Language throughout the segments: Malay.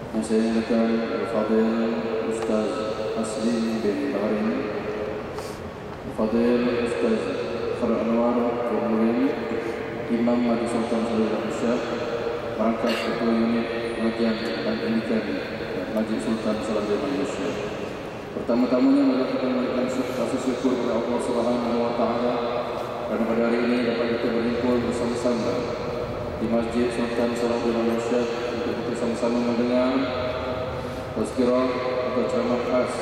yang saya muliakan Al-Fadhil Ustaz Aslim bin Bahrain, Al-Fadhil Ustaz Farah Anwar Kemulian, Imam Majlis Sultan Seluruh Indonesia, merangkap Ketua Unit Pengajian dan Pendidikan Majlis Sultan Seluruh Indonesia. Pertama-tamanya marilah kita memberikan rasa syukur kepada Allah Subhanahu wa taala kerana pada hari ini dapat kita berhimpun bersama-sama di Masjid Sultan Seluruh Indonesia untuk kita sama-sama mendengar tazkirah atau ceramah khas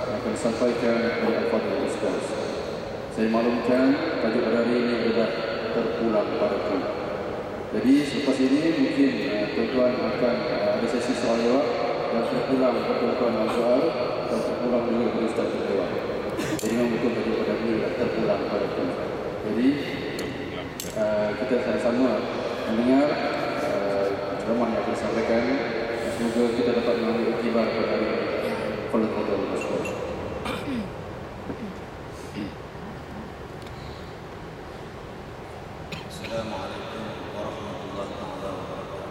yang akan disampaikan oleh Al-Fadhil Ustaz. Saya maklumkan tajuk pada hari ini adalah terpulang padaku. Jadi selepas ini mungkin tuan-tuan akan ada sesi soal jawab dan terpulang tuan-tuan Al-Fadhil dan terpulang juga kepada Ustaz Terjawab. Jadi memang betul tajuk pada hari ini terpulang padaku. Jadi kita sama-sama mendengar ceramah yang akan disampaikan. Semoga kita dapat mengambil iktibar pada hari ini. Fadhil Ustaz. Assalamualaikum warahmatullahi wabarakatuh.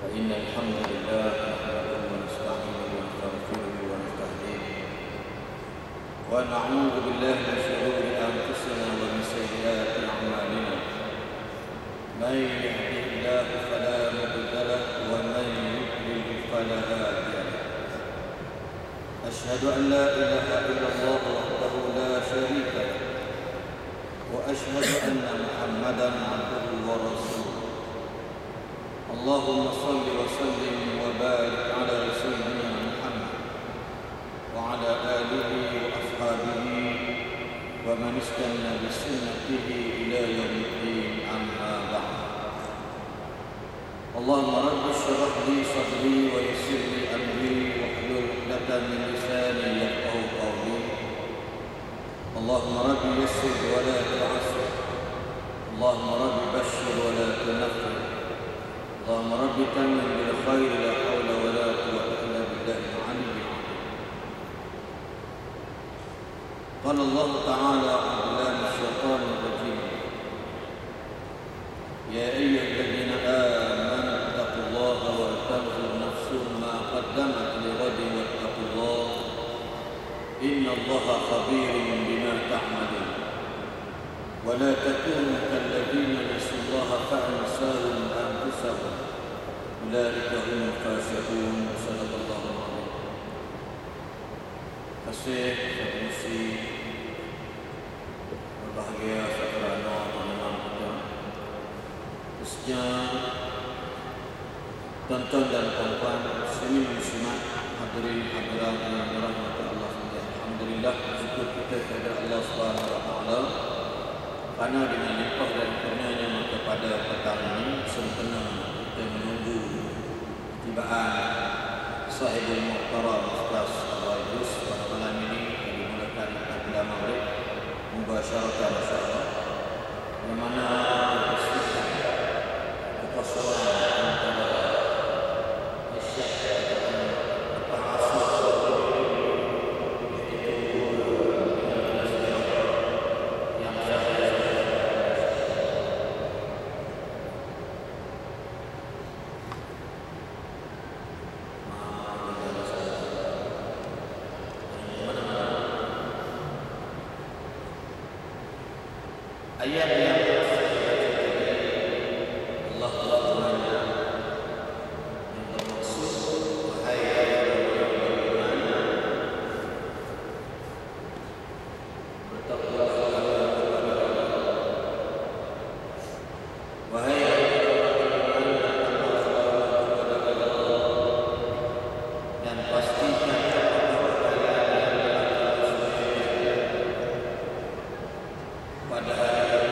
Fa innal hamdalillah nahmaduhu wa nasta'inuhu wa nastaghfiruhu wa nastahdihi wa na'udzu billahi min shururi anfusina wa min sayyiati a'malina. Man yahdihillahu fala mudilla lahu wa man yudlil fala hadiya lahu. Asyhadu an la ilaha illallah wahdahu la syarika lahu وأشهد أن محمدًا عبده ورسوله. اللهم صل وسلم وبارك على سيدنا محمد وعلى آله وأصحابه ومن استنى بسنته إلى يوم الدين، أما بعد. اللهم رب اشرح لي صدري ويسر لي أمري واحلل عقدة من لساني يفقهوا قولي. اللهم رب يسر ولا تعسر، اللهم رب بشر ولا تنفر، اللهم رب تمم بالخير، لا حول ولا قوة إلا بالله العلي العظيم. قال الله تعالى: أعوذ بالله من الشيطان الرجيم، يا أيها الذين آمنوا اتقوا الله ولتنظر نفس ما قدمت لغد واتقوا الله إن الله خبير بما تعملون. ولا تكونوا كالذين نسوا الله فأنساهم أنفسهم أولئك هم الفاسقون. صدق الله العظيم. Kasih Saudara berbahagia saudara teman kita, khususnya tuan-tuan dan puan-puan muslimin muslimat, hadirin hadirat yang dirahmati Allah. Alhamdulillah, syukur kita kepada Allah Subhanahu wa taala kerana dengan limpah dan kurnianya maka pada petang ini sempena kita menunggu tibaan sahibul muhtaram Ustaz Al-Waidus pada malam ini dimulakan pada maghrib mubasyaratan insyaallah, di mana kekosongan antara isyak dan asar ayat yang Allah berfirman yang bermaksud, wahai orang yang beriman, bertakwalah kepada Allah. Wahai orang yang beriman, bertakwalah kepada Allah dan pastikan apakah kalian yang melakukan pada hari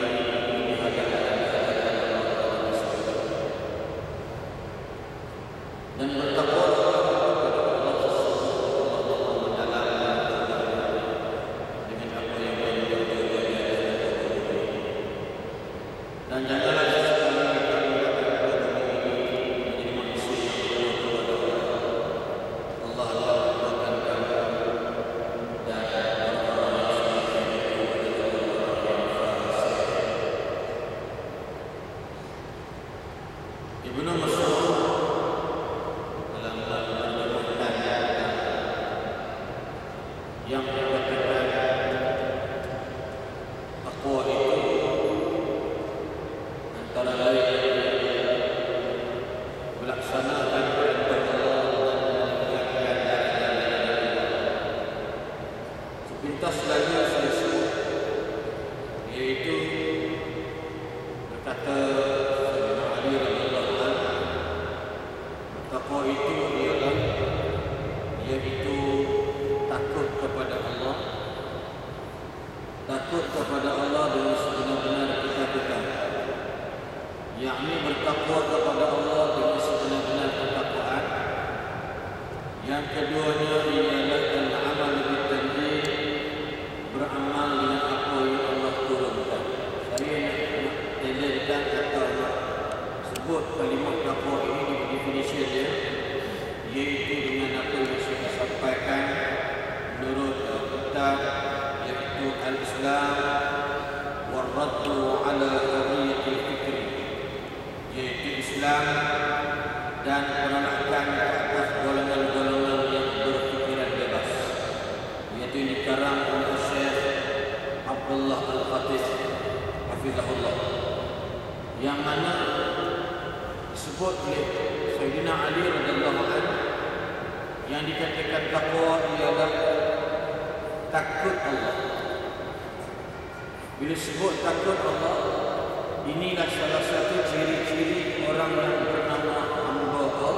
Ibnu Mas'ud dalam menerjemahkan yang mengatakan takwa itu antara lain melaksanakan perintah Allah dan meninggalkan larangan. Sepintas lagi saya sebut, yaitu berkata Sayyidina Ali radhiyallahu anhu, takwa itu ialah yaitu takut kepada Allah, takut kepada Allah dengan sebenar-benar ketakutan, yakni bertakwa kepada Allah dengan sebenar-benar ketakwaan. Yang keduanya ialah al-amal bil-tanzil, beramal dengan apa yang Allah turunkan. Saya nak dalilkan atau nak sebut kalimah takwa ini di definisi dia, iaitu dengan apa yang saya sampaikan menurut kitab, iaitu al-Islam war-raddu ala hurriyatil fikri, yaitu Islam dan penolakan ke atas golongan-golongan yang berfikiran bebas, iaitu yang dikarang oleh Syekh Abdullah Al-Khatib hafizahullah, yang mana disebut oleh Sayyidina Ali radhiyallahu anhu, yang dikatakan takwa ialah takut Allah. Bila sebut takut Allah, inilah salah satu ciri-ciri orang yang bernama hamba Allah.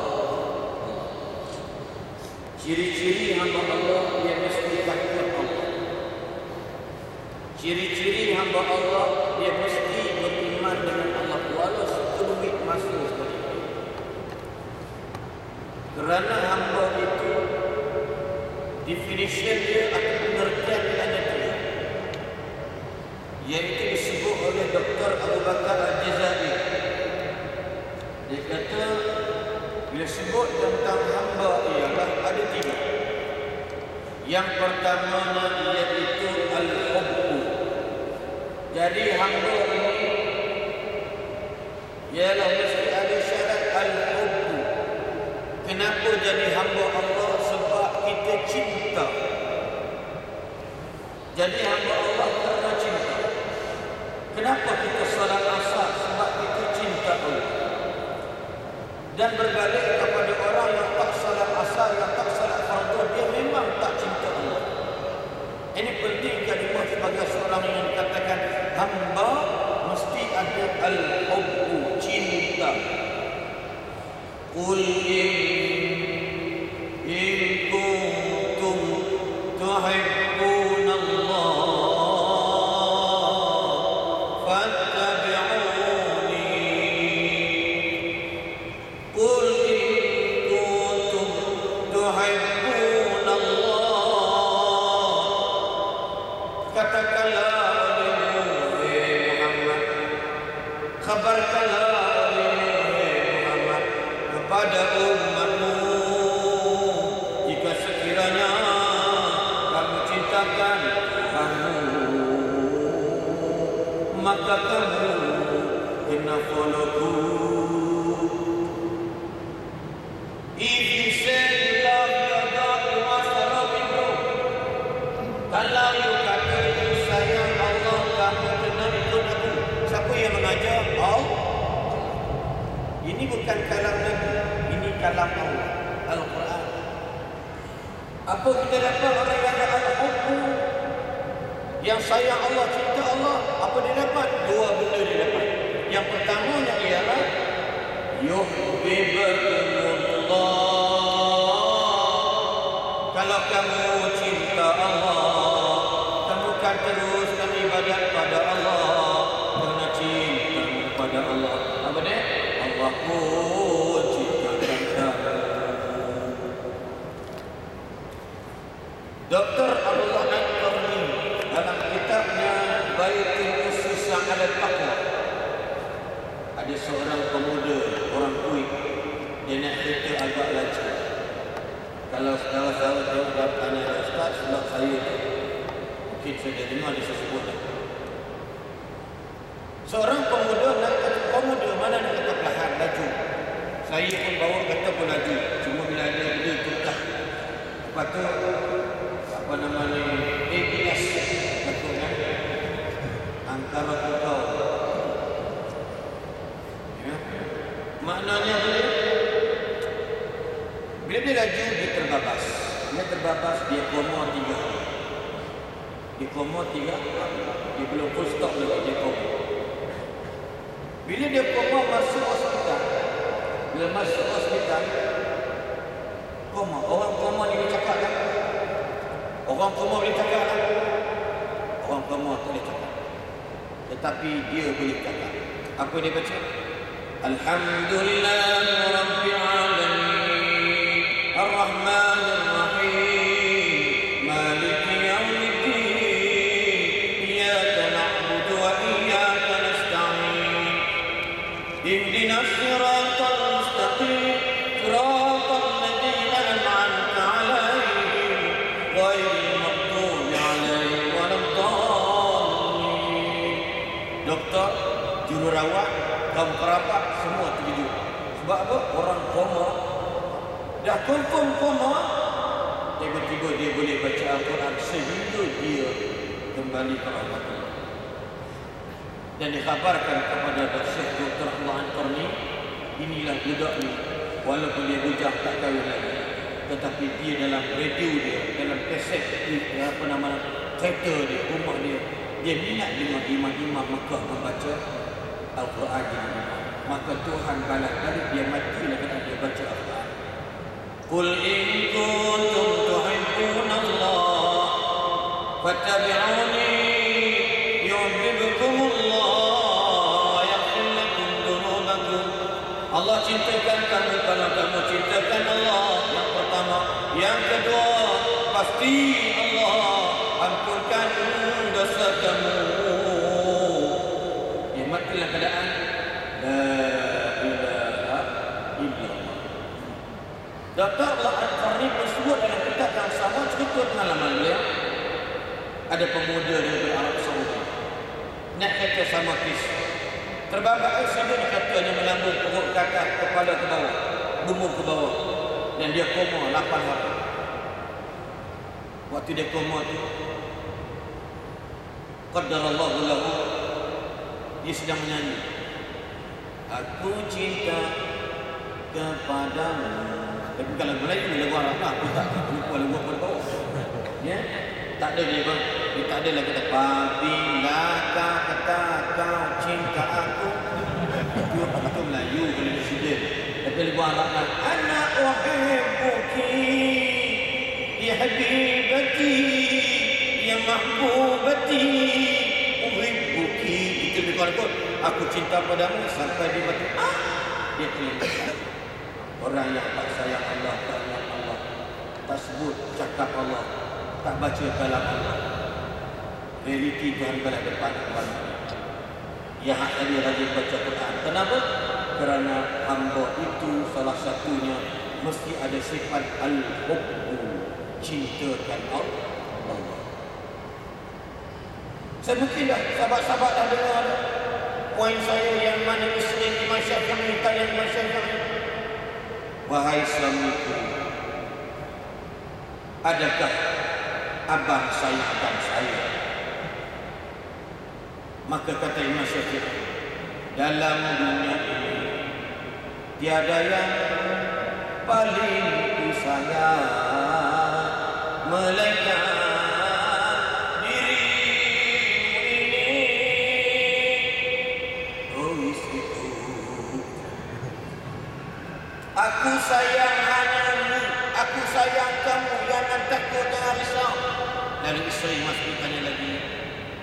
Ciri-ciri hamba Allah, dia mesti takut Allah. Ciri-ciri hamba Allah, dia mesti beriman dengan Allah walau sekelumit masa sekali. Kerana hamba itu definisi dia atau pengertian hanya tiga, yaitu disebut oleh Dr. Abu Bakar Al-Jazairi. Dia kata bila sebut tentang hamba ialah ada tiga. Yang pertamanya iaitu al-hubbu. Jadi hamba ini ialah mesti ada syarat al-hubbu. Kenapa jadi hamba Allah? Sebab kita cinta. Jadi hamba Allah kerana cinta. Kenapa kita salat asar? Sebab kita cinta Allah. Dan berbalik kepada orang yang tak salat asar, yang tak salat fardu, dia memang tak cinta Allah. Ini penting kalimah sebagai seorang yang dikatakan hamba, mesti ada al-hubbu, cinta. Qul in kuntum tuhibbuna Allah fattabi'uni. Qul in kuntum tuhibbuna Allah, katakanlah oleh Muhammad, khabarkanlah pada umatmu, jika sekiranya kamu cintakan Tuhanmu, maka kamu kena follow-ku. If you say you love your God, you must follow me, bro. Kalau you kata you sayang Allah, kamu kena ikut aku. Siapa yang mengajar? Allah. Ini bukan kalam Nabi, ini kalam Allah, Al-Quran. Apa kita dapat orang yang ada al-hubbu, yang sayang Allah, cinta Allah? Apa dia dapat? Dua benda dia dapat. Yang pertamanya ialah yuhibbukumullah. Kalau kamu cinta Allah, kamu kan teruskan ibadat pada Allah kerana cinta pada Allah. Apa dia? Allah pun cintakan kamu. Dr. Abdullah Al-Qarni dalam kitabnya Baitul Usus ala Taqwa, ada seorang pemuda, orang Kuwait, dia nak cerita agak laju. Kalau saudara-saudara tengok dalam tanya Ustaz, sebab saya mungkin saya dah dengar dia sebut. Seorang pemuda nak kata pemuda, mana nak kata perlahan laju. Saya pun bawa kereta pun laju. Cuma bila ada benda tu dah. Lepas tu apa nama ni, ABS kata kan, angkara kau. Ya. Maknanya bila dia laju, dia terbabas. Dia terbabas, dia koma 3 hari. Dia koma 3 hari. Dia belum full stop lagi, dia koma. Bila dia koma, masuk hospital. Bila masuk hospital, koma. Orang koma ni boleh cakap kan? Orang koma boleh cakap kan? Orang koma tak boleh cakap. Tetapi dia boleh cakap. Apa dia baca? Alhamdulillah Rabbil Alamin Ar-Rahmanir Rahim Maliki Yawmiddin Iyyaka na'budu wa iyyaka nasta'in Ihdinas siratal mustaqim Siratal ladzina an'amta 'alaihim ghairil maghdubi 'alaihim waladdallin. Doktor, jururawat, kaum kerabat semua terkejut. Sebab apa? Orang koma dah confirm koma, tiba-tiba dia boleh baca Al-Quran sehingga dia kembali ke Allah. Dan dikhabarkan kepada Syekh Dr. Allah Al-Qarni, inilah budak ni, walaupun dia bujang tak kahwin lagi, tetapi dia dalam radio dia, dalam kaset apa nama, kereta dia, rumah dia, dia minat dengan imam-imam Makkah membaca Al-Quran ini. Maka Tuhan balas balik, dia mati lagi dia baca Al-Quran. Qul in kuntum tuhibbuna Allah fattabi'uni yuhibbukumullah wa yaghfir lakum dhunubakum. Allah cintakan kamu kalau kamu cintakan Allah. Yang pertama, yang kedua, pasti Allah ampunkan dosa kamu. Dia mati dalam keadaan la ilaha illallah. Dr. Allah Al-Qarni bersebut dalam kitab yang sama cerita pengalaman beliau. Ada pemuda dari Arab Saudi naik kereta sama kes, terbabak aksiden, katanya melambung perut ke atas, kepala ke bawah, bumbu ke bawah, dan dia koma 8 hari. Waktu dia koma tu, qaddarallahu lahu, dia sedang menyanyi, aku cinta kepadamu. Tapi kalau Melayu lagu Arab lah, aku tak lupa lagu apa bawah. Ya, tak ada dia bang. Dia tak ada lagi kata apabila kau kata kau cinta aku. Itu Melayu kalau dia sedih. Tapi lagu Arab lah, ana uhibbuki ya habibati ya mahbubati uhibbuki. Itu dia kata, aku cinta padamu, sampai dia mati. Dia kelihatan. Orang yang tak sayang Allah, tak ingat Allah, tak sebut cakap Allah, tak baca kalam Allah, realiti Tuhan balas depan kepada yang tadi rajin baca Quran. Kenapa? Kerana hamba itu salah satunya mesti ada sifat al-hubbu, cintakan Allah. Saya mungkinlah sahabat-sahabat dah dengar poin saya yang mana Islam Imam Syafi'i tanya Imam Syafi'i, wahai suamiku, adakah abang sayangkan saya? Maka kata Imam Syafi'i, dalam dunia ini tiada yang paling ku sayang melainkan dirimu ini. Oh istriku, aku sayang hanyamu, aku sayang kamu, jangan takut, jangan risau. Lalu isteri masih tanya lagi,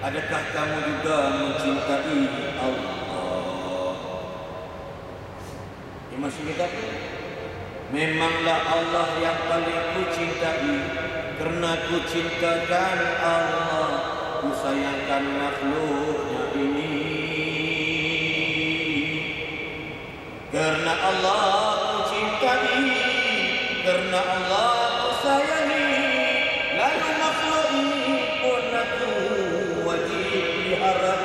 adakah kamu juga mencintai Allah? Dia masih kata, memanglah Allah yang paling ku cintai, kerana ku cintakan Allah, ku sayangkan makhluknya ini. Kerana Allah ku cintai, kerana Allah ku sayangi, lalu makhluk ini pun aku wajib pelihara.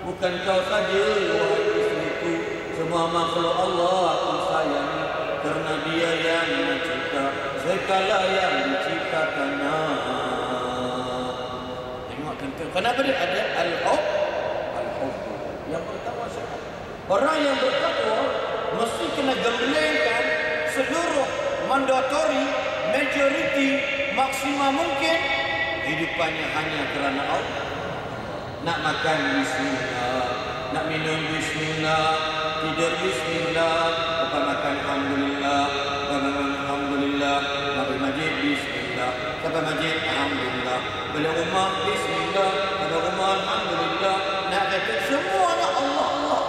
Bukan kau saja wahai istriku, semua Semua makhluk Allah aku sayangi, karena Dia yang mencipta segala yang diciptakannya. Tengok tentu. Kenapa dia ada al-hub? Al-hub. Yang pertama siapa? Orang yang bertakwa mesti kena gembelengkan seluruh mandatory, majority, maksimal mungkin hidupannya hanya kerana Allah. Nak makan bismillah, nak minum bismillah, tidur bismillah, lepas makan alhamdulillah, lepas makan alhamdulillah, nak pergi masjid bismillah, sampai masjid alhamdulillah, balik rumah bismillah, balik rumah alhamdulillah, nak kata semuanya Allah Allah.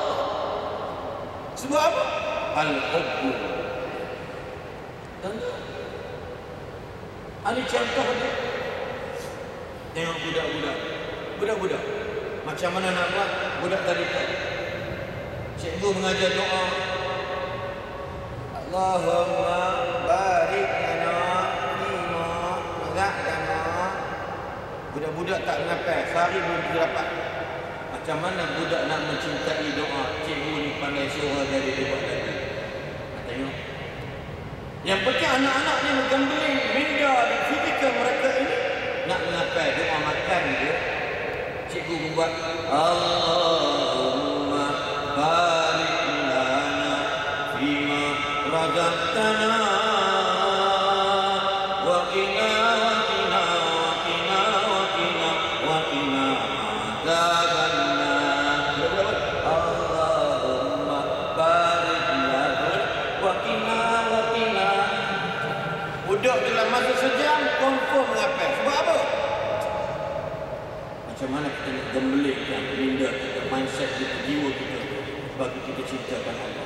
Sebab apa? Al-hubbu. Ada contoh dia. Tengok budak-budak macam mana nak buat? Budak tarikat, cikgu mengajar doa, Allahumma barik lana fima razaqtana. Budak-budak tak mengapai, sehari belum dapat. Macam mana budak nak mencintai doa? Cikgu ni pandai surah dari dia buat tadi. Tengok. Yang penting anak-anak ni menggambarin minda dan fizikal mereka ini nak mengapai doa makan dia. Cikgu membuat Allahumma barik lana fima razaqtana wa qina adzabannar. Allahumma barik lana wa qina. Budak dalam masa sejam confirm mengapai. Sebab apa? Macam mana kita nak gembelengkan minda kita, mindset kita, jiwa kita bagi kita cintakan Allah.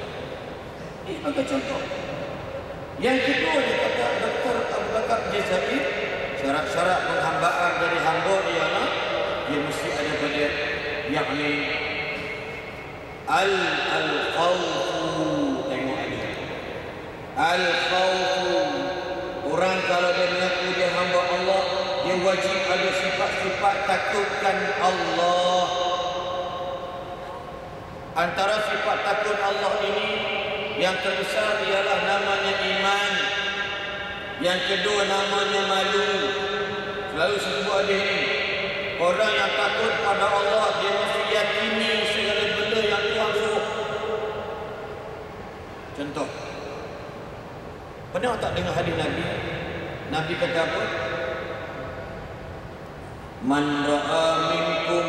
Ini sebagai contoh. Yang kedua dia kata Dr. Abu Bakar Jazair, syarat-syarat penghambaan dari hamba ialah dia mesti ada pada yakni al-khawfu. Tengok ini al-khawfu. Orang kalau dia mengaku dia hamba Allah, dia wajib ada sifat-sifat takutkan Allah. Antara sifat takut Allah ini yang terbesar ialah namanya iman. Yang kedua namanya malu. Selalu sebut ada ini. Orang yang takut pada Allah, dia mesti yakini segala benda yang Tuhan suruh. Contoh, pernah tak dengar hadis Nabi? Nabi kata apa? Man ra'a minkum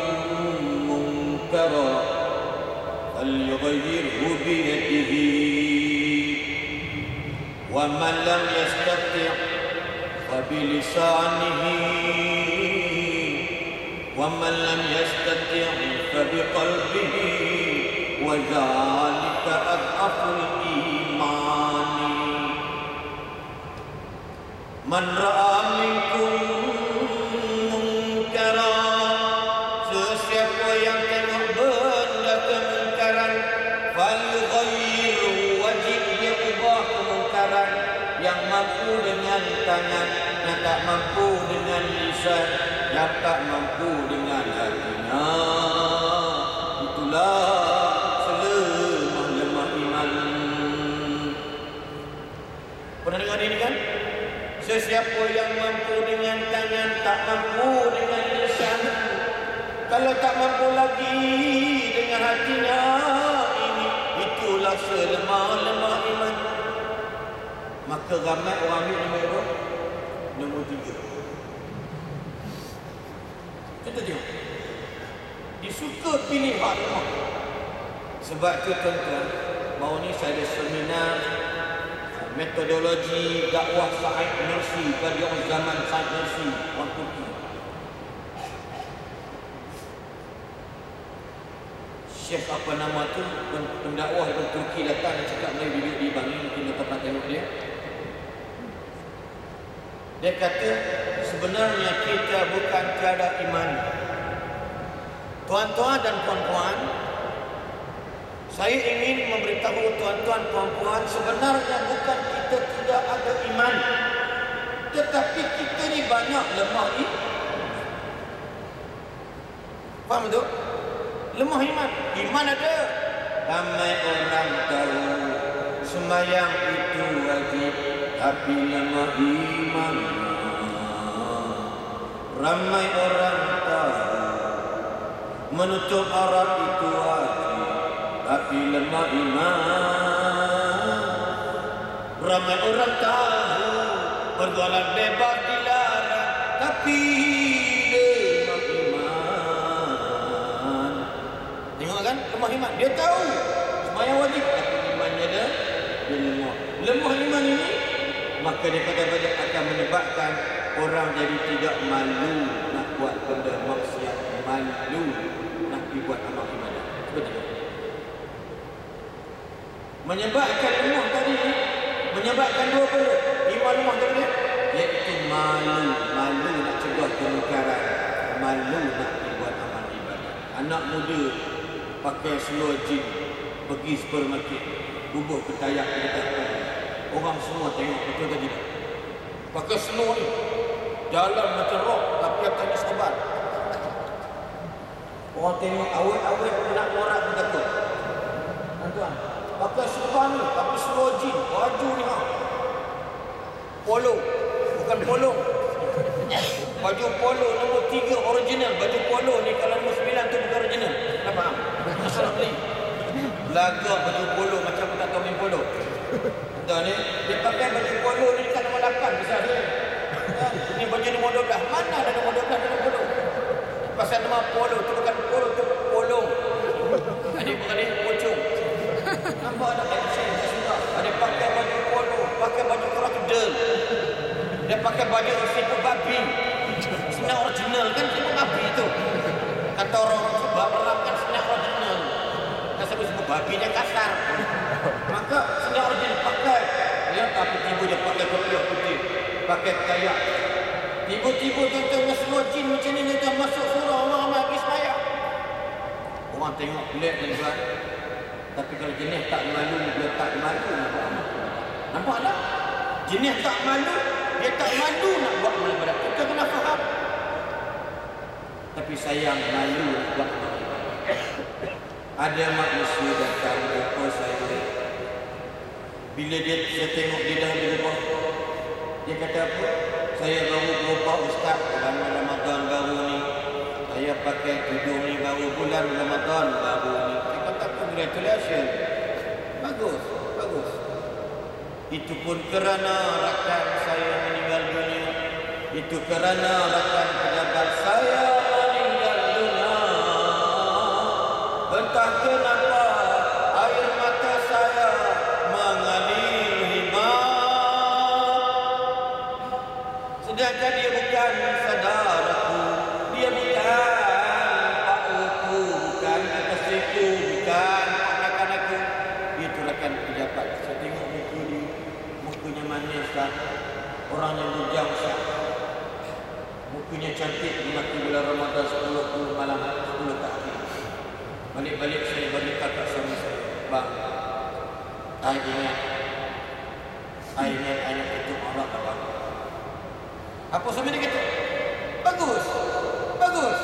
munkara falyughayyirhu bi yadihi wa man lam yastati' fa bi lisanihi wa man lam yastati' fa bi qalbihi wa dzalika adhaful iman. Man ra'a minkum munkara, sesiapa yang tengok benda kemungkaran, falyughayyirhu, wajib dia ubah kemungkaran. Yang mampu dengan tangan, yang tak mampu dengan lisan, yang tak mampu dengan hatinya. Itulah selemah-lemah iman. Pernah dengar ini kan? Sesiapa yang mampu dengan tangan, tak mampu dengan lisan, kalau tak mampu lagi dengan hatinya, itulah selemah-lemah iman. Maka ramai orang ambil nombor 3. Kita tengok, disuka pilih hak lemah. Sebab tu tuan-tuan, baru ni saya ada seminar metodologi dakwah Said Nursi pada zaman Said Nursi orang Turki. Syekh apa nama tu, pendakwah dari Turki datang dan cakap Melayu, duduk di Bangi, mungkin kita pernah tengok dia. Dia kata sebenarnya kita bukan tiada iman. Tuan-tuan dan puan-puan, saya ingin memberitahu tuan-tuan puan-puan, sebenarnya bukan kita tidak ada iman, tetapi kita ni banyak lemah iman. Faham tu? Lemah iman. Iman ada. Ramai orang Sembahyang itu wajib, tapi lemah iman. Ramai orang tahu menutup aurat itu wajib, tapi lemah iman. Ramai orang tahu berjualan bebas dilarang, tapi lemah iman. Tengok kan, lemah iman. Dia tahu sembahyang wajib, tapi imannya dia lemah. Lemah iman ini, maka dia kadang-kadang akan menyebabkan orang jadi tidak malu nak buat benda maksiat, malu nak dibuat amal ibadah. Betul. Menyebabkan lemah tadi, menyebabkan dua benda. Iman lemah tadi, iaitu malu nak cegah kemungkaran, malu nak dibuat amal ibadah. Anak muda pakai seluar jin pergi supermarket, bubuh ketayak di dekat orang semua tengok, betul tak tidak? Pakai seluar ni, jalan macam rock, tapi atas sabar. Orang tengok awet-awet nak morat pun takut. Tuan, pakai seluar ni, tapi seluar jin, baju ni polo, bukan polo. Baju polo nombor 3 original. Baju polo ni kalau nombor 9 tu bukan original. Tak faham? Asal beli. Belagak baju polo macam tak tahu main polo. Tuan ni, dia pakai baju polo ni dekat nombor 8 besar dia. Ni baju nombor 12. Mana ada nombor 12 dalam polo? Pasal nama polo tu bukan polo, tu polong. Adik-adik pocong. Nampak ada action tak suka. Ada pakai baju polo, pakai baju krokodil. Dia pakai baju siput babi. Sebenarnya original kan siput babi tu. Kata orang sebab orang kan sebenarnya original. Kan sebut babi dia kasar. Maka sebenarnya original pakai. Ya, tapi tiba dia pakai kopiah putih, pakai kayak. Tiba-tiba tuan-tuan semua jin macam ni dia masuk surau orang ramai pergi sembahyang. Orang tengok pelik dan tuan. Tapi kalau jenis tak malu, dia tak malu nak buat amal. Nampak tak? Jenis tak malu, dia tak malu nak buat amal ibadat. Kita kena faham. Tapi sayang malu nak buat amal ibadat. Ada manusia datang jumpa saya. Bila saya tengok dia dah berubah, dia kata apa? Saya baru berubah ustaz dalam Ramadan baru ni. Saya pakai tudung ni baru bulan Ramadan baru ni. Saya kata congratulations. Bagus, bagus. Itu pun kerana rakan saya meninggal dunia. Itu kerana rakan pejabat saya meninggal dunia. Entah kenapa air mata saya mengalir hikmah. Sedangkan dia bukan saudaraku, dia bukan pakku, bukan kekasihku, bukan anak-anakku. Dia tu rakan pejabat. Saya tengok muka dia, mukanya manis tak? Orangnya bujang tak? Mukanya cantik di mati bulan Ramadan 10 malam 10 tahun. Balik-balik saya balik kakak suami saya. Bang, I ingat anak itu Allah abang. Apa suami dia kata? Bagus, bagus.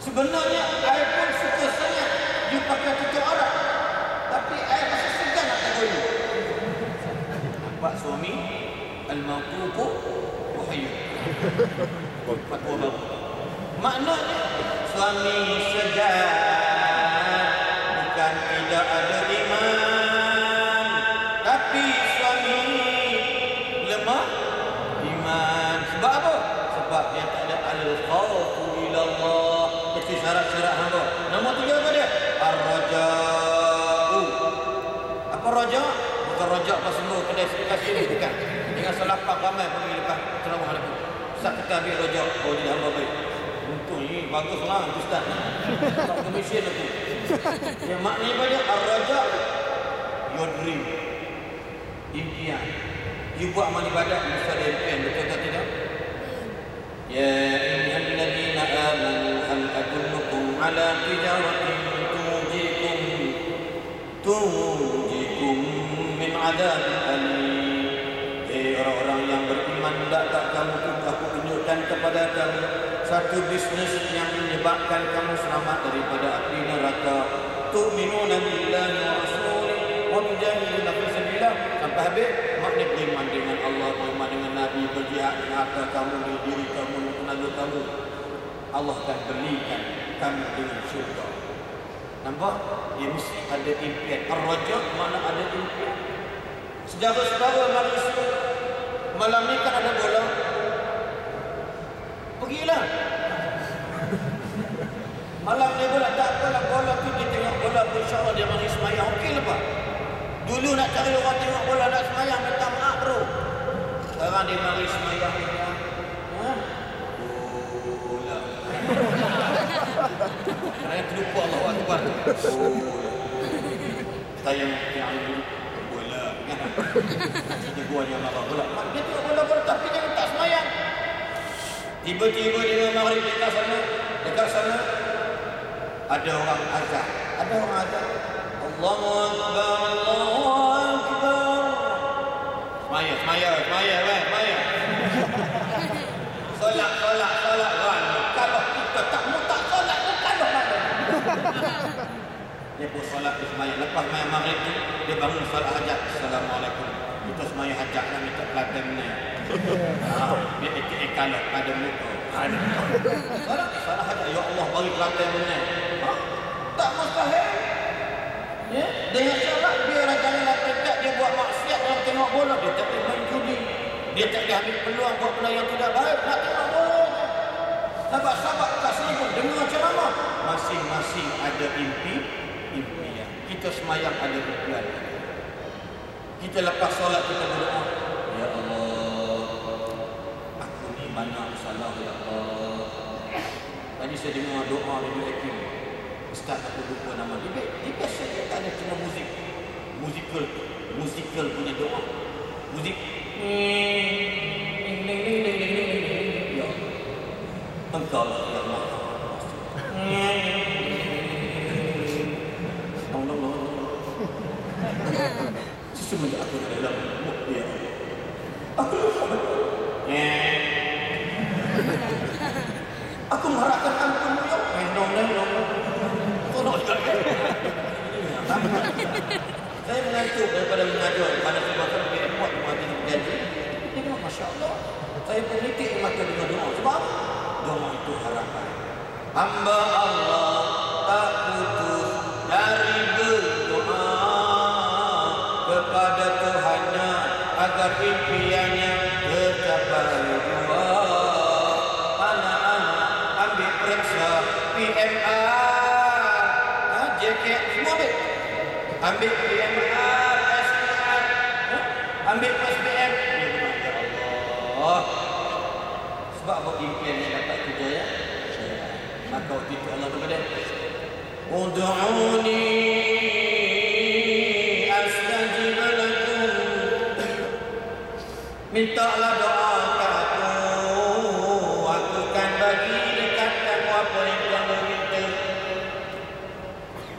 Sebenarnya I pun suka sangat dia pakai tutup aurat. Tapi I rasa segan nak tegur dia. Nampak suami al-mawqufu wa hayy. Fatwa baru. Maknanya suami segan bukan tidak ada iman, tapi suami lemah iman. Sebab apa? Sebab dia tak ada al-khawfu ilallah. Itu syarat-syarat hamba. Nombor 3 apa dia? Ar-raja'u. Apa raja'? Bukan raja' pas semua kedai serikasi ni, bukan. Dengan salah pak ramai pergi lepas ceramah ada. Ustaz kita ambil raja'. Oh, dia hamba baik. Untung ni baguslah ustaz. Tak komisen aku. Yang maknanya pada ar-raja' your dream. Impian. You buat amal ibadat mesti ada impian, betul tak tidak? Ya ayyuhalladzina amanu hal adullukum ala tijaratin tunjikum min adzabin alim. Orang-orang yang beriman, tak kamu aku tunjukkan kepada kamu satu bisnis yang menyebabkan kamu selamat daripada api neraka. Tu'minuna billahi wa rasulih wa tujahiduna fi sabilillah sampai habis. Maknanya beriman dengan Allah, beriman dengan Nabi, berjihad dengan harta kamu, dengan diri kamu, dengan tenaga kamu. Allah akan belikan kamu dengan syurga. Nampak? Dia mesti ada impian. Ar-raja mana ada impian. Saudara-saudara manusia, malam ni kan ada bola. Pergilah. Malam ni bola, tak apalah bola tu dia tengok bola, insya-Allah dia mari semayang. Okey lah Pak. Dulu nak cari orang tengok bola nak semayang, minta maaf bro. Sekarang dia mari semayang. Ha? Bola. Saya terlupa Allahu Akbar. Saya yang bola. Dia buat yang marah bola. Dia tengok bola tapi dia tak semayang. Tiba-tiba dia mari dekat sana ada orang azan. Allahu Akbar, Allahu Akbar. Semaya. Solat. Kalau kita tak solat, kalau mana? Dia pun solat di semaya. Lepas semaya maghrib tu, dia bangun solat hajat. Assalamualaikum. Kita semaya hajat nak minta pelatihan ni. Dia kalau ada muka. Solat hajat. Ya Allah, bagi pelatihan ni. Tak mustahil. Ya? Dengan syarat dia jangan pekat, dia buat maksiat dalam tengok bola, dia tak boleh main judi, dia tak boleh ambil peluang buat benda yang tidak baik, nak tengok bola. Sahabat-sahabat tak sibuk dengar ceramah, masing-masing ada impian. Kita semayang ada impian. Kita lepas solat kita berdoa, ya Allah, aku ni banyak salah ya Allah. Tadi saya dengar doa Radio Hakim. Ustaz aku lupa nama dia. Dia biasa dia tak ada kena musikal punya doa. Muzik. Ya. Engkau lah ya Allah. Allah. Sesuatu aku dalam ya. Aku lupa. Aku mengharapkan ampun ya. Saya mengantuk daripada mengajar pada sebab di airport mati terjadi. Tengok masya-Allah. Saya bernitik mata dengan doa. Sebab doa itu harapan. Hamba Allah tak putus dari berdoa kepada Tuhannya agar impiannya tercapai jua. Anak-anak ambil periksa PMR. Semua ambil PMR, SPR, ambil SPM. Ya Allah. Sebab apa impian yang dapat kerja ya? Maka waktu itu Allah berkata, Ud'uni astajib lakum. Mintalah doa aku akan bagi dekat kamu apa yang kamu minta.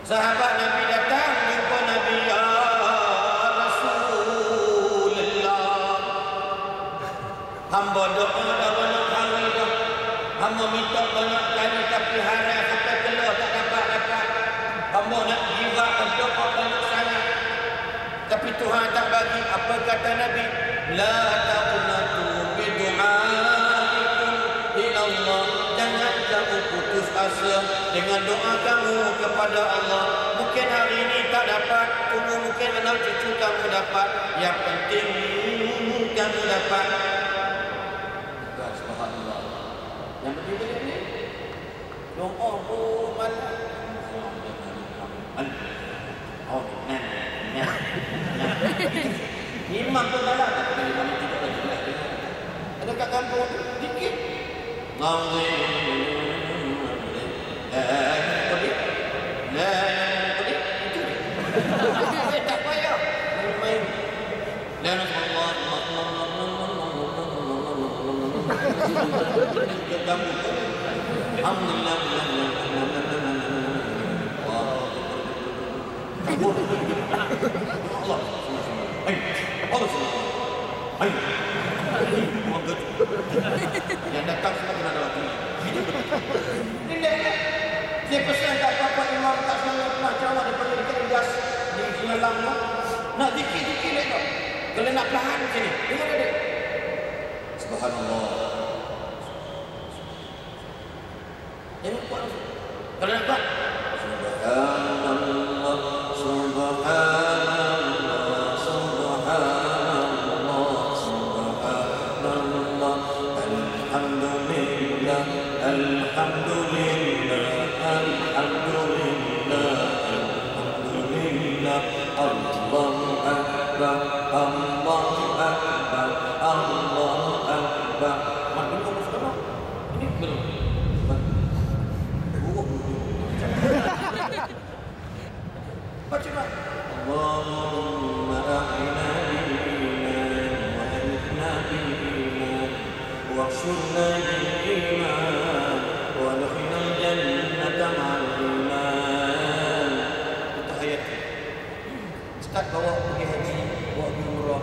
Sahabat Nabi datang jumpa Nabi, ya Rasulullah, hamba doa dah banyak kali dah, hamba minta banyak kali tapi haram sampai telur tak dapat. Hamba nak jiwa doa banyak sangat tapi Tuhan tak bagi. Apa kata Nabi? La taqnatu bi du'aikum ila Allah. Jangan kamu putus asa dengan doa kamu kepada Allah. Mungkin hari ini tak dapat, tunggu mungkin anak cucu kamu dapat. Yang penting kamu dapat. Subhanallah. Yang penting ni doa pun malam. Imam pun malam. Ada kat kampung dikit. Tak payah main. Dan Allah alhamdulillah. Allah yang datang semua kena dalam dunia. Ini saya pesan tak apa-apa imam tak selalu pernah ceramah daripada dekat gas di Sinalang. Kalau nak perlahan macam ni, dengar adik. Subhanallah. Jangan kuat. Kalau nak kuat, Subhanallah, Subhanallah, Subhanallah, Subhanallah, Alhamdulillah, Alhamdulillah, Alhamdulillah, Alhamdulillah, Allahu Akbar, Allahu Akbar, Allahu Akbar. Makin kamu sekarang ini belum. Baca tak? Allahumma a'ina bil-iman wa amitna bil-iman wa ahsyurna bil-iman wa adkhilna al-jannata ma'al iman. Itu ayat. Ustaz bawa pergi haji, bawa pergi umrah,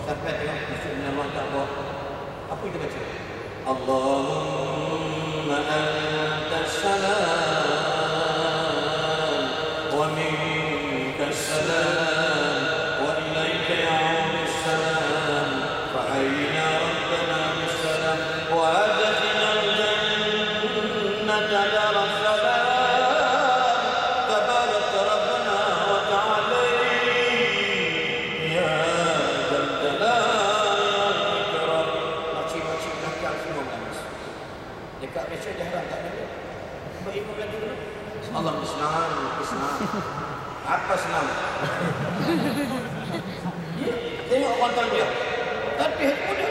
sampai tengok masuk nama tak bawa. Apa kita baca? Allahumma antas salam wa minkas salam wa ilaika ya'udus salam fa hayyina rabbana bis salam wa adkhilna al-jannata daras salam tabarak rabbana wa ta'ala ya dzal jalali wal ikram. Makcik-makcik belakang semua menangis. Dekat Malaysia dah haram tak ada. Berimam lagi dulu. Allah senang, senang. Apa senang? Tengok orang tahu dia. Tapi hati muda.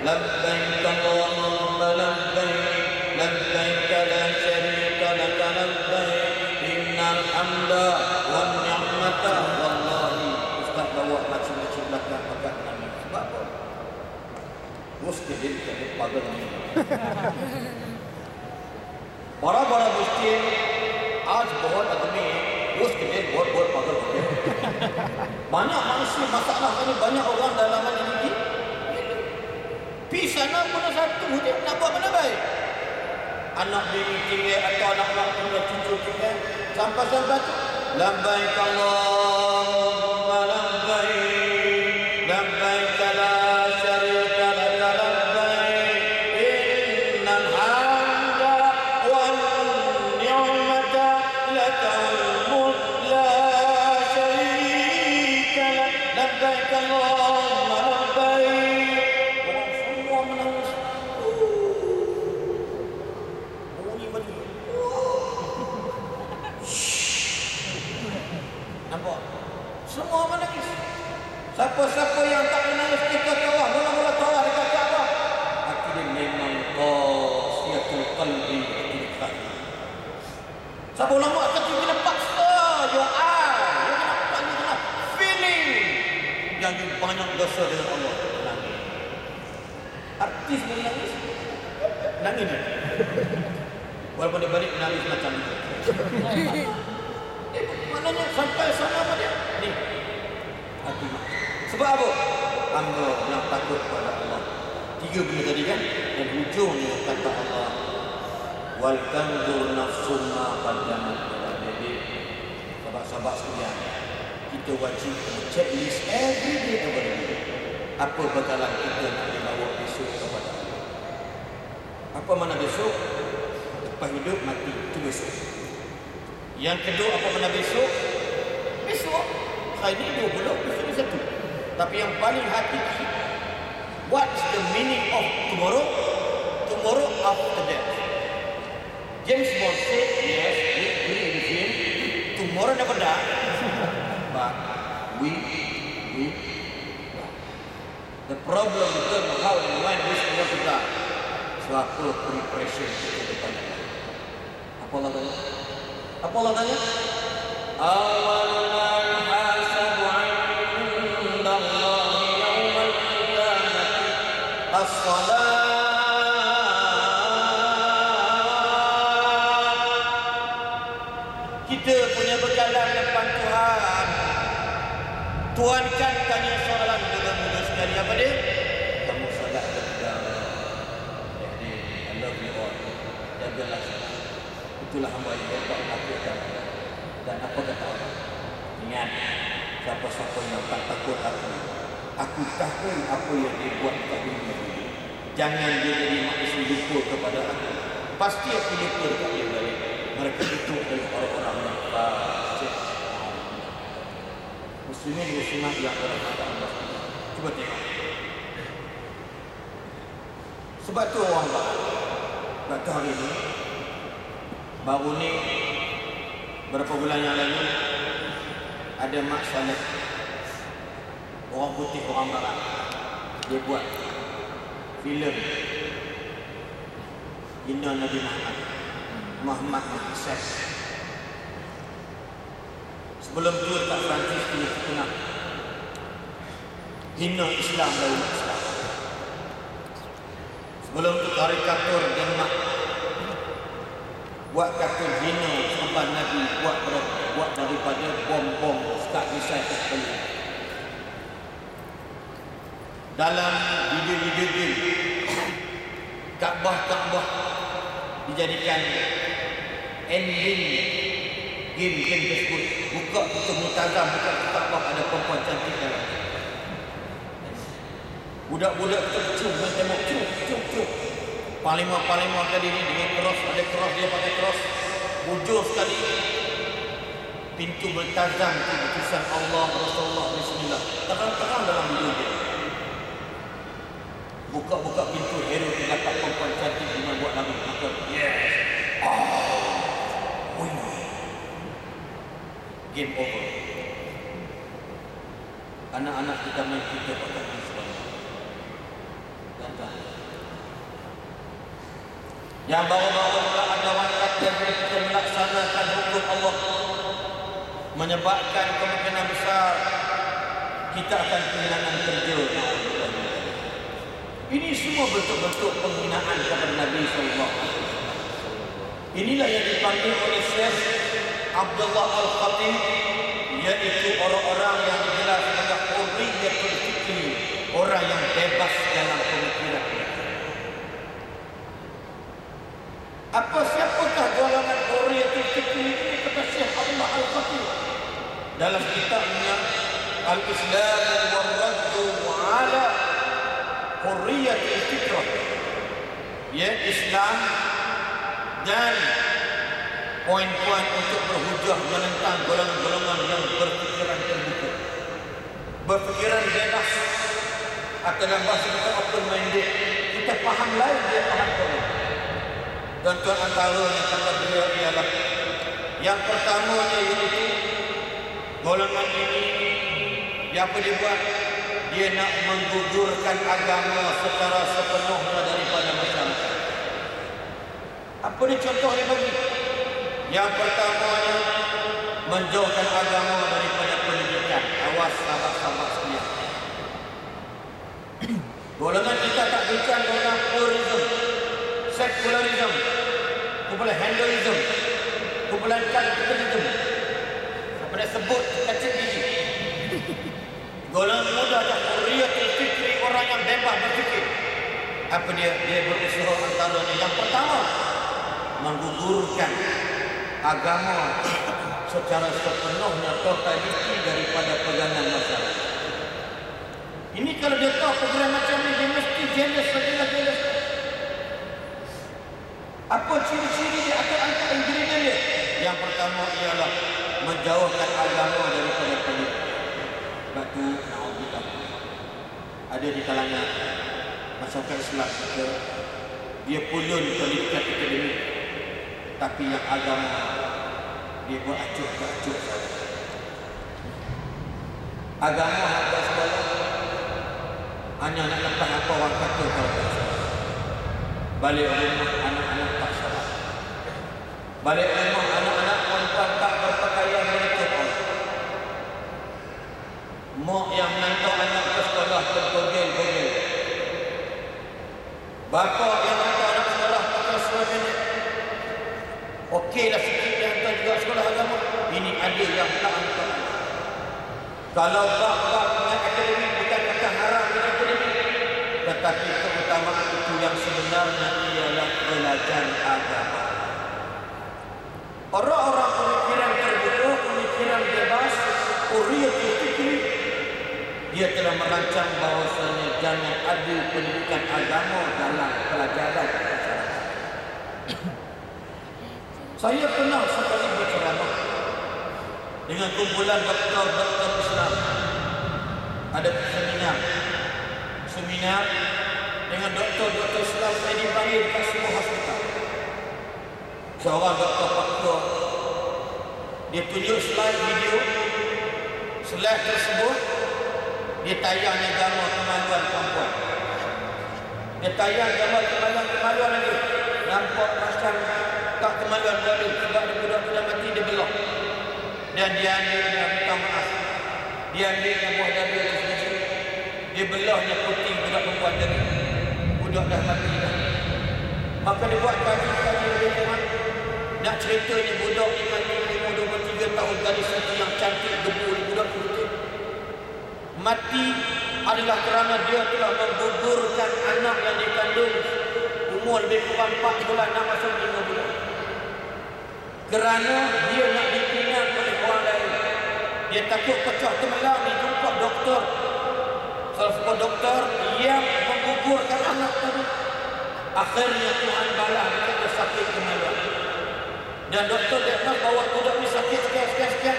Labbaik Allahumma labbaik, labbaik la syarika lak labbaik, innal hamda wan ni'mata wallahi. Ustaz bawa macam-macam belakang pakat nangis. Sebab apa? Mesti dia pagal ni. बड़ा-बड़ा मुश्किल आज बहुत आदमी उसके लिए बहुत पागल हो गए. Banyak manusia masalah ini, banyak orang dalam ini. Pisana pun satu dia nak buat mana baik. Anak bini tinggal atau anak-anak punya cucu tinggal sampai-sampai tu labbaik Allahumma labbaik, labbaik la syarika lak labbaik, innal hamda wan ni'mata lakal mulk la syarika lak, labbaik Allahumma labbaik. Orang semua menangis. Bunyi baju. Nampak? Semua menangis. Siapa-siapa yang tak menangis kita tawah, mula-mula tawah dekat Kaabah. Hati dia memang qasiyatul qalbi, hati dia keras. Siapa ulama kata kena paksa your eye, you kena feeling yang banyak dosa dengan Allah. Nangis. Artis menangis, nangis. Walaupun dia balik menangis macam itu. Maknanya sampai sana apa dia? Ni. Hati. Sebab apa? Hamba yang takut kepada Allah. Tiga benda tadi kan? Dan hujungnya kata Allah, wal tanzur nafsun ma qaddamat. Jadi sahabat-sahabat sekalian, kita wajib checklist every day every day. Apa bekalan kita nak dibawa besok kepada Allah? Apa mana besok? Lepas hidup mati, itu besok. Yang kedua, apa mana besok? Besok. Hari ini 20, besok ni 1. Tapi yang paling hakiki, what's the meaning of tomorrow? Tomorrow after death. James Bond said, yes, we agree with him. Tomorrow never die. But we the problem is how and when we want to die. Suatu preparation kita depan Allah. Apa Allah tanya? Apa Allah tanya? Awal ma yuhasabu 'inda Allah yawmal qiyamah as-salat. Kita punya bekalan depan Tuhan. Tuhan kan tanya soalan mudah-mudah sekali. Apa dia? Kamu salat ke tidak? Jadi, I love you all. Jagalah salat. Itulah hamba yang hebat takutkan Allah. Dan apa kata Allah? Ingat, siapa-siapa yang tak takut aku, Aku tahu apa yang dia buat kat dunia ini. Jangan dia jadi manusia lupa kepada aku. Pasti aku lupa dekat dia balik. Mereka itu adalah orang-orang yang fasik. Muslimin muslimat yang berkata Allah. Cuba tengok. Sebab tu orang barat. Sebab tu hari ini baru ni berapa bulan yang lalu ada Mak Saleh, orang putih orang barat, dia buat filem hina Nabi Muhammad Hussein. Sebelum tu tak Perancis dia terkenal hina Islam dan umat Islam. Sebelum tu karikatur Denmark buat kartun hina sahabat Nabi, buat daripada bom-bom start misal sekali. Dalam video-video game Kaabah dijadikan ending game tersebut. Buka tutup Multazam, buka Kaabah, ada perempuan cantik dalam. Budak-budak kecil main tembok cuk. Panglima kali ni dengan cross, ada cross, dia pakai cross. Bujur sekali. Pintu Multazam tu tulisan Allah, Rasulullah, Bismillah. Terang-terang dalam video dia. Buka pintu, hero dia dapat perempuan cantik dengan buat lagu. Maka, yes. Game over. Anak-anak kita main kita pakai Islam. Yang baru-baru ada wanita yang kita melaksanakan hukum Allah, menyebabkan kemungkinan besar kita akan kehilangan kerja. Ini semua bentuk-bentuk penghinaan kepada Nabi SAW. Inilah yang dipanggil oleh Syekh Abdullah Al-Khatib, iaitu orang-orang yang digelar sebagai hurriyatul fikri, orang yang bebas dalam pemikiran. Siapakah golongan hurriyatul fikri ini? Kata Syekh Abdullah Al-Khatib dalam kitabnya Al-Islam wal Raddu ala Hurriyatul Fikrah, ya, Islam dan poin-poin untuk berhujah menentang golongan-golongan yang berfikiran terbuka, berfikiran bebas, atau dalam bahasa kita open minded. Kita faham lain, dia faham lain. Contoh antaranya kata beliau ialah yang pertamanya iaitu golongan ini apa dia buat? Dia nak menggugurkan agama secara sepenuhnya daripada masyarakat. Apa dia contoh dia bagi? Yang pertamanya menjauhkan agama daripada pendidikan. Awas sahabat-sahabat sekalian. Golongan kita tak bincang tentang pluralism, sekularism, kumpulan Hinduism, kumpulan kapitalism. Apa dia sebut kacau biji. Golongan muda dan hurriyatul fikri, orang yang bebas berfikir. Apa dia berusaha antaranya. Yang pertama, menggugurkan agama secara sepenuhnya, totaliti daripada pegangan masyarakat. Ini kalau dia tahu program macam ni, dia mesti jealous. Apa ciri-ciri dia akan angkat ingredient dia? Yang pertama ialah menjauhkan agama daripada pendidikan. Sebab tu, na'udzubillah, ada di kalangan masyarakat Islam kita, dia pulun pendidikan akademik, tapi yang agama dia buat acuh saja. Agama harga sekolah hanya nak lepas apa orang kata kalau tak salah. Balik rumah anak-anak tak salah. Balik rumah anak-anak perempuan tak berpakaian bertutup. Mak yang menantu anak ke sekolah tergogel-gogel. Bapa yang hantar anak sekolah pakai seragam. Okeylah sikit dia hantar juga sekolah agama. Ini ada yang tak hantar. Kalau bab-bab dengan akademik bukan kata haram dengan akademik, tetapi keutamaan itu yang sebenarnya ialah belajar agama. Orang-orang pemikiran terbuka, pemikiran bebas, hurriyatul fikri, dia telah merancang bahawasanya jangan ada pendidikan agama dalam pelajaran masyarakat. Saya pernah sekali berceramah dengan kumpulan doktor-doktor Islam. Ada seminar dengan doktor-doktor Islam. Saya dipanggil ke sebuah hospital. Seorang doktor pakar, dia tunjuk slide video. Slide tersebut dia tayang agama kemaluan perempuan. Dia tayang gambar kemaluan lagi. Nampak macam tak kemaluan berada. Sebab dia budak-budak mati dia belok. Dan dia ambilnya, minta maaf, dia ambilnya buah dada itu sendiri. Dia belahnya putih budak perempuan tadi. Budak dah mati dah. Maka dia buat kaji-kaji lebih kurang. Nak ceritanya budak ni mati umur 23 tahun, gadis yang cantik, gebu, budak putih. Mati adalah kerana dia telah menggugurkan anak yang dikandung umur lebih kurang 4 bulan nak masuk 5 bulan. Kerana dia nak dipinang oleh orang lain. Dia takut pecah temelang, dia jumpa doktor. Salah sebuah doktor yang menggugurkan anak tadi. Akhirnya Tuhan balas dia sakit kemaluan. Dan doktor diagnos bahawa budak ni sakit sekian.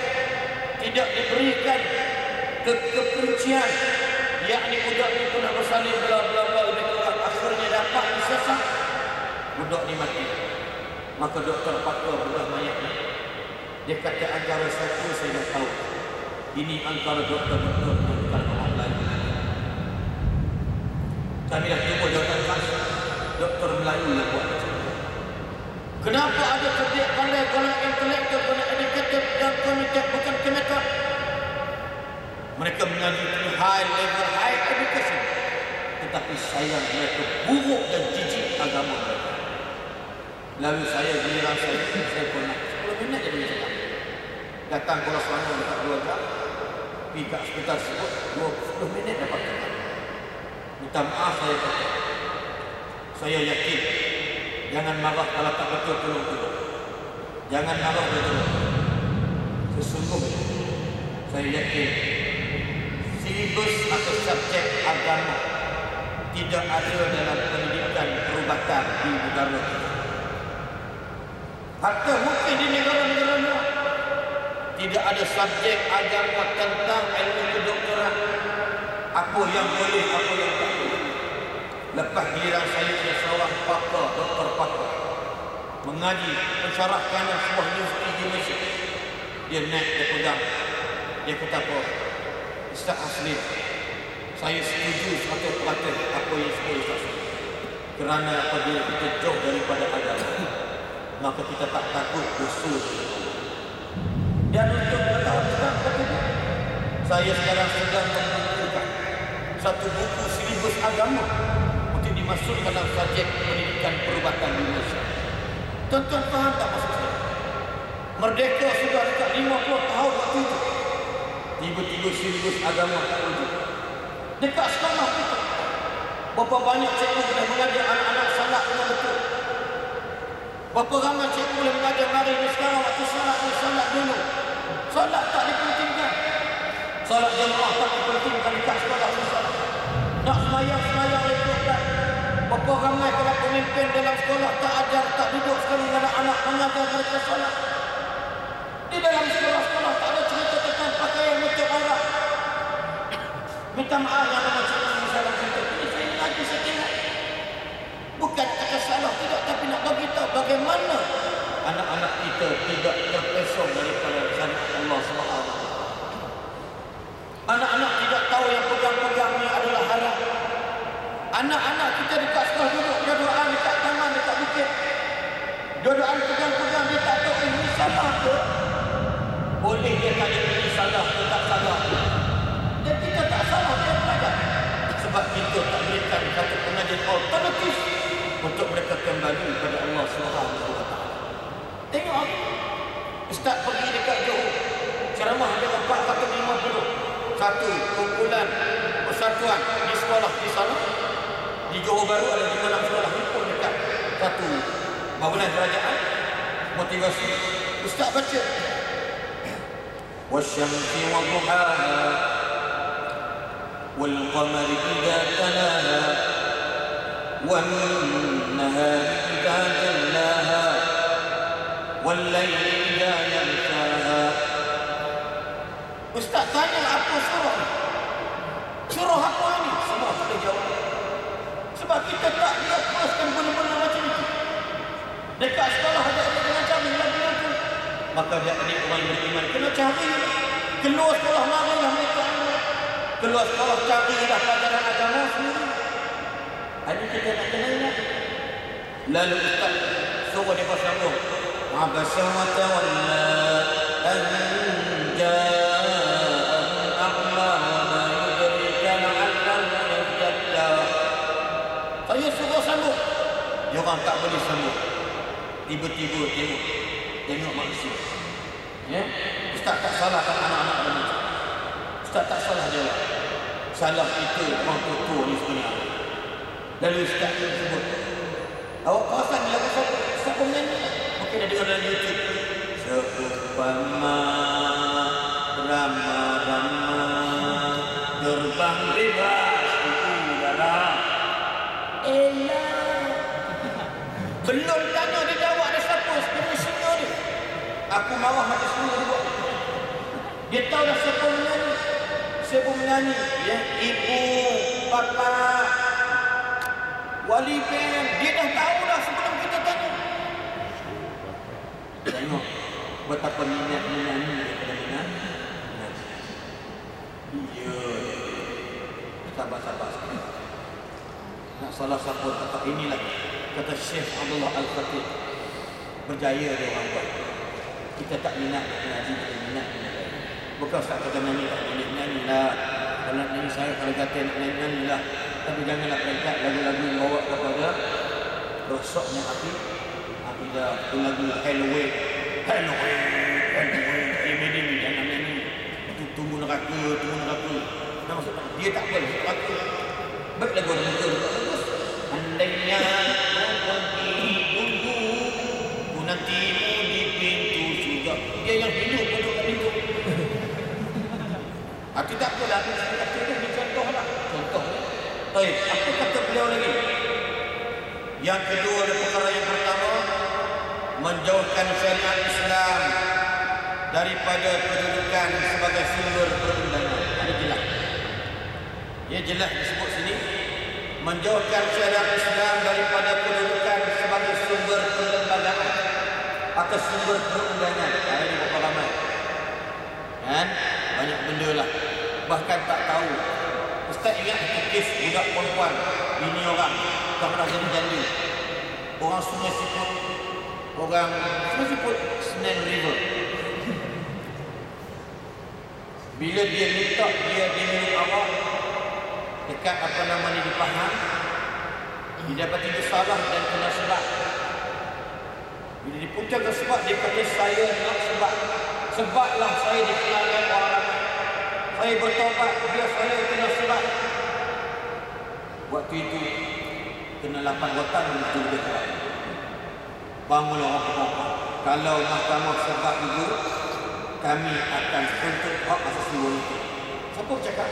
Tidak diberikan keperincian, yakni budak ni pernah bersalin bla bla bla lebih kurang. Akhirnya dapat disesat, budak ni mati. Maka doktor pakar belah mayat ni. Dia kata antara satu saya dah tahu. Ini antara doktor-doktor yang bukan orang lain. Kami dah jumpa doktor khas, doktor Melayu yang buat macam ni. Kenapa ada cerdik pandai, golongan intelektual, golongan educated dan komited bukan komited? Mereka mengaji high level, high education. Tetapi sayang mereka buruk dan jijik agama mereka. Lalu saya giliran saya pernah 10 minit je boleh cakap. Datang Kuala Selangor dekat 2 jam, pergi ke hospital tersebut 20 minit dapat cakap. Minta maaf saya kata. Saya yakin, jangan marah kalau tak betul tolong. Jangan marah betul. Sesungguhnya saya yakin silibus atau subjek agama tidak ada dalam pendidikan perubatan di negara kita. Hatta mungkin di negara-negara luar tidak ada subjek agama tentang ilmu kedoktoran. Apa yang boleh, apa yang tak boleh. Lepas giliran saya seorang pakar, doktor pakar, mengaji pensyarahkan sebuah universiti di Malaysia. Dia naik, dia pegang, dia kata apa? Ustaz Asli, saya setuju 100% apa yang sebut Ustaz. Kerana apabila kita jauh daripada agama, maka kita tak takut dosa. Dan untuk mengetahui kata dia, saya sekarang sedang mengumpulkan satu buku silibus agama untuk dimasukkan dalam subjek pendidikan perubatan di Malaysia. Tuan-tuan faham tak maksud saya? Merdeka sudah dekat 50 tahun waktu itu. Tiba-tiba silibus agama tak wujud. Dekat sekolah kita, berapa banyak cikgu boleh mengajar anak-anak salat dengan betul. Berapa ramai cikgu boleh mengajar mari ni sekarang waktu salat dulu. Salat tak dipentingkan. Salat jemaah tak dipentingkan dekat sekolah susah. Nak semayang ikutkan. Berapa ramai kalau pemimpin dalam sekolah tak ajar, tak duduk sekali dengan anak mengajar mereka salat. Di dalam sekolah-sekolah tak ada cerita tentang pakaian menutup aurat. Minta maaf yang nama cikgu misalnya cerita. Ini saya mengaji sekian. Bukan kata salah tidak, tapi nak beritahu bagaimana anak-anak kita tidak terpesong daripada syariat Allah SWT. Anak-anak tidak tahu yang pegang-pegang ni adalah haram. Anak-anak kita dekat sekolah duduk, dua-duaan dekat taman, dekat bukit. Dua-duaan pegang-pegang, dia tak tahu ini salah ke? Boleh dia tanya ini salah ke tak salah. Dan kita tak salah, dia belajar. Sebab kita tak berikan satu pengajian alternatif untuk mereka kembali kepada Allah SWT. Tengok, Ustaz pergi dekat Johor, ceramah ada 450. Satu kumpulan persatuan di sekolah di sana. Di Johor Bahru ada 5-6 sekolah ni pun dekat satu bangunan kerajaan. Motivasi Ustaz baca wasyamsi wa duhaha والقمر إذا تلاها والنهار إذا جلاها والليل إذا يغشاها. Ustaz tanya apa surah ni? Surah apa ni? Semua kita jawab. Sebab kita tak diapaskan benda-benda macam itu. Dekat sekolah ada kena cari lagu tu. Maka dia adik orang beriman kena cari. Keluar sekolah marilah mereka. Keluar sekolah carilah pelajaran agama sendiri. Ada kita nak kena ingat. Lalu Ustaz suruh dia bersambung. Abasa wa tawalla an ja'ahul a'ma wa ma yudrika la'allahu yazakka. Saya suruh sambung. Dia orang tak boleh sambung. Tiba-tiba tengok manusia. Ya? Ustaz tak salahkan anak-anak benda. Ustaz tak salah jawab. Salah itu orang tua ni sebenarnya. Lalu Ustaz sebut, awak perasan lagu siapa menyanyi? Mungkin dah dengar dalam YouTube. Seumpama rama-rama terbang bebas di udara. Elah. Belum tanya dia jawab ada siapa sebenarnya singa dia. Aku marah macam semua dia buat. Dia tahu dah siapa menyanyi. Siapa menyanyi? Ya, ibu, bapa, wali band. Dia dah tahu dah sebelum kita tanya. Tengok betapa minat menyanyi daripada minat. Ya, sabar-sabar. Nak salah siapa kata inilah. Kata Syekh Abdullah Al-Fatih. Berjaya dia orang buat. Kita tak minat mengaji, kita minat mengaji. Bukan Ustaz kata nyanyi tak boleh nyanyi lah. Kalau nyanyi saya kalau kata nyanyi lah. Tapi janganlah peringkat lagu-lagu yang bawa kepada rosoknya hati. Akidah lagu Halloween. Ini jangan nyanyi. Itu tunggu neraka. Nah, maksudnya dia tak boleh neraka. Baik lagu orang betul. Andainya kau pergi tunggu, ku nantimu di pintu surga. Dia yang hidup duduk kat pintu. Aku tak apalah, aku kata dia contohlah. Contohnya. Baik, apa kata beliau lagi? Yang kedua dan perkara yang pertama, menjauhkan syariat Islam daripada kedudukan sebagai sumber perundangan. Ini jelas. Ya jelas disebut sini. Menjauhkan syariat Islam daripada kedudukan sebagai sumber perlembagaan atau sumber perundangan. Ini berapa ramai? Kan? Banyak benda lah. Bahkan tak tahu. Ustaz ingat itu kes budak perempuan, bini orang tak pernah jadi janda. Orang Sungai Siput, Senen River. Bila dia minta dia minum arak dekat apa namanya di Pahang, dia dapat itu salah dan kena sebab. Bila diputuskan sebab, dia kata saya nak sebab. Sebablah saya dikenalkan orang ramai. Saya bertobat, saya kena sebab. Waktu itu kena 8 rotan untuk dia sebab. Bangunlah orang pokok. Kalau mahkamah sebab itu, kami akan tuntut hak asasi wanita. Siapa cakap?